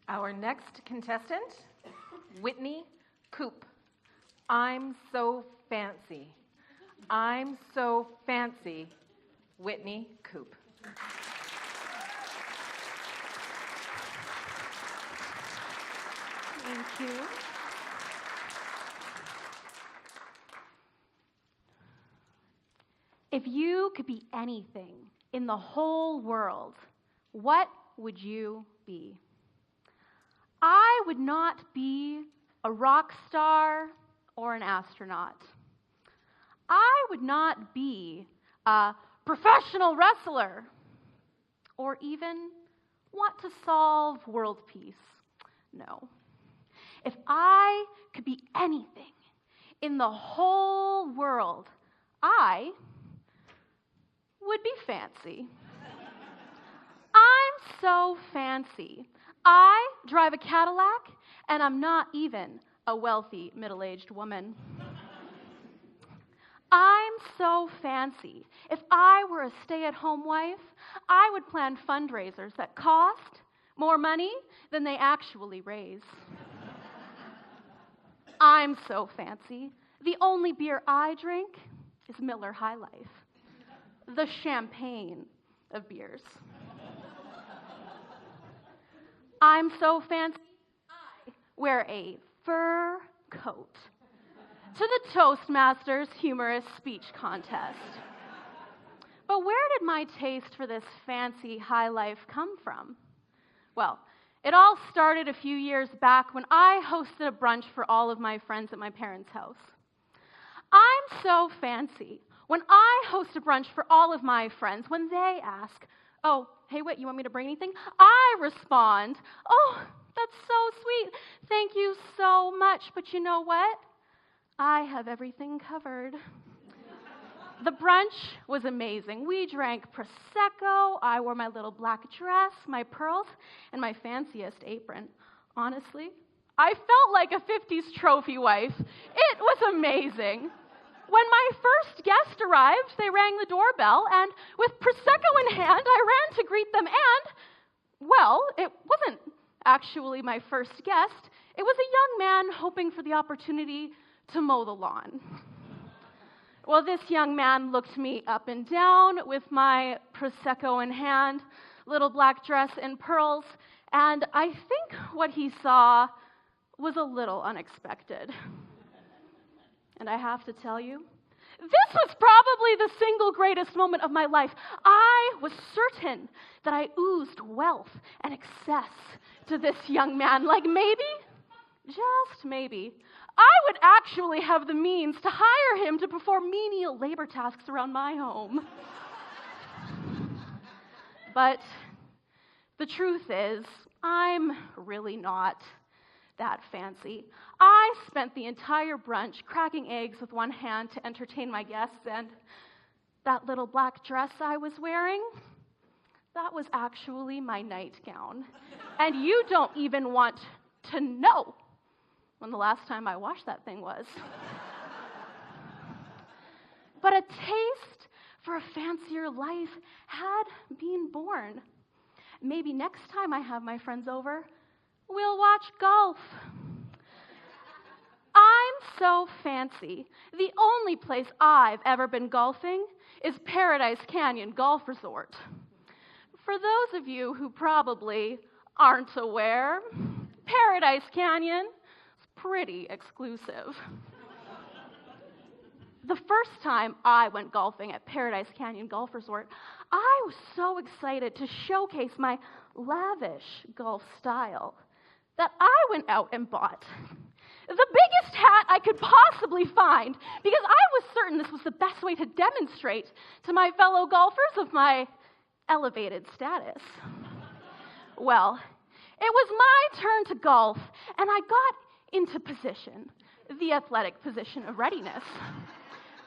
Our next contestant, Whitney, Koop. I'm so fancy. I'm so fancy. Whitney, Koop. Thank you. If you could be anything in the whole world, what would you be? I would not be a rock star or an astronaut. I would not be a professional wrestler or even want to solve world peace. No. If I could be anything in the whole world, I would be fancy. I'm so fancy. I drive a Cadillac, and I'm not even a wealthy middle-aged woman. I'm so fancy. If I were a stay-at-home wife, I would plan fundraisers that cost more money than they actually raise. I'm so fancy. The only beer I drink is Miller High Life, the champagne of beers. I'm so fancy, I wear a fur coat to the Toastmasters Humorous Speech Contest. But where did my taste for this fancy high life come from? Well, it all started a few years back when I hosted a brunch for all of my friends at my parents' house. I'm so fancy. When I host a brunch for all of my friends, when they ask, "Oh, hey, Whit, you want me to bring anything?" I respond, "Oh, that's so sweet. Thank you so much. But you know what? I have everything covered." The brunch was amazing. We drank Prosecco. I wore my little black dress, my pearls, and my fanciest apron. Honestly, I felt like a 50s trophy wife. It was amazing. When my first guest arrived, they rang the doorbell, and with Prosecco in hand, I ran to greet them, and, well, it wasn't actually my first guest. It was a young man hoping for the opportunity to mow the lawn. Well, this young man looked me up and down with my Prosecco in hand, little black dress and pearls, and I think what he saw was a little unexpected. And I have to tell you, this was probably the single greatest moment of my life. I was certain that I oozed wealth and excess to this young man. Like maybe, just maybe, I would actually have the means to hire him to perform menial labor tasks around my home. But the truth is, I'm really not that fancy. I spent the entire brunch cracking eggs with one hand to entertain my guests, and that little black dress I was wearing, that was actually my nightgown. And you don't even want to know when the last time I washed that thing was. But a taste for a fancier life had been born. Maybe next time I have my friends over, we'll watch golf. I'm so fancy. The only place I've ever been golfing is Paradise Canyon Golf Resort. For those of you who probably aren't aware, Paradise Canyon is pretty exclusive. The first time I went golfing at Paradise Canyon Golf Resort, I was so excited to showcase my lavish golf style that I went out and bought the biggest hat I could possibly find because I was certain this was the best way to demonstrate to my fellow golfers of my elevated status. Well, it was my turn to golf, and I got into position, the athletic position of readiness.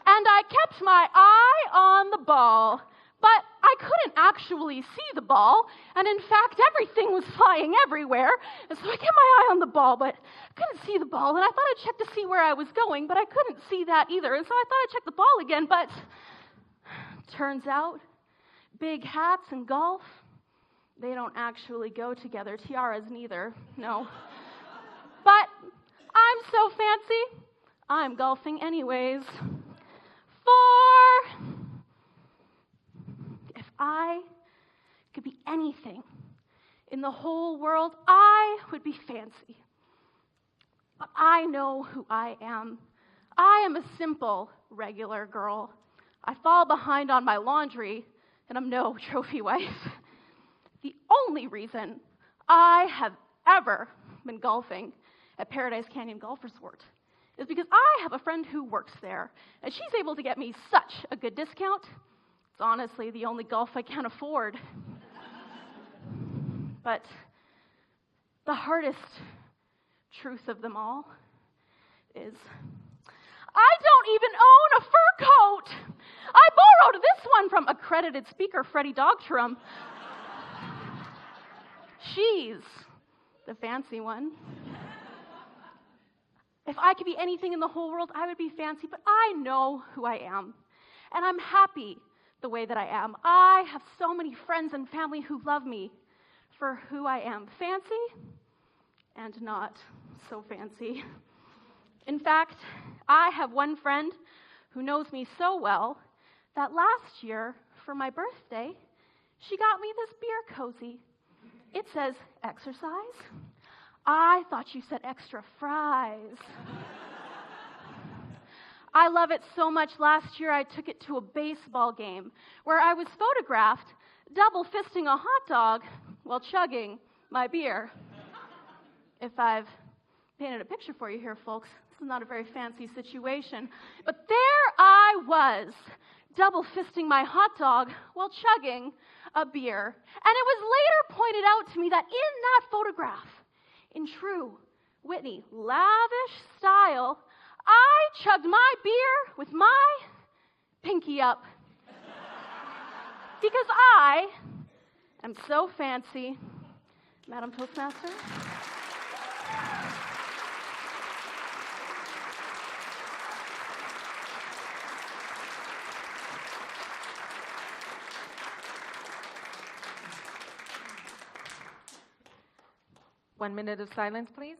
And I kept my eye on the ball, but I couldn't actually see the ball, and in fact, everything was flying everywhere. And so I kept my eye on the ball, but I couldn't see the ball, and I thought I'd check to see where I was going, but I couldn't see that either. And so I thought I'd check the ball again, but turns out, big hats and golf, They don't actually go together. Tiaras neither, no. But I'm so fancy, I'm golfing anyways. For if I could be anything in the whole world, I would be fancy. But I know who I am. I am a simple, regular girl. I fall behind on my laundry, and I'm no trophy wife. The only reason I have ever been golfing at Paradise Canyon Golf Resort is because I have a friend who works there, and she's able to get me such a good discount. It's honestly the only golf I can afford. But the hardest truth of them all is I don't even own a fur coat. I borrowed this one from accredited speaker Freddie Dogtrum. She's the fancy one. If I could be anything in the whole world, I would be fancy, but I know who I am. And I'm happy the way that I am. I have so many friends and family who love me for who I am. Fancy and not so fancy. In fact, I have one friend who knows me so well that last year, for my birthday, she got me this beer cozy. It says, exercise. I thought you said extra fries. I love it so much. Last year, I took it to a baseball game where I was photographed double fisting a hot dog while chugging my beer. If I've painted a picture for you here, folks, this is not a very fancy situation. But there I was, double fisting my hot dog while chugging a beer. And it was later pointed out to me that in that photograph, in true Whitney lavish style, I chugged my beer with my pinky up. Because I am so fancy. Madam Toastmaster? One minute of silence, please.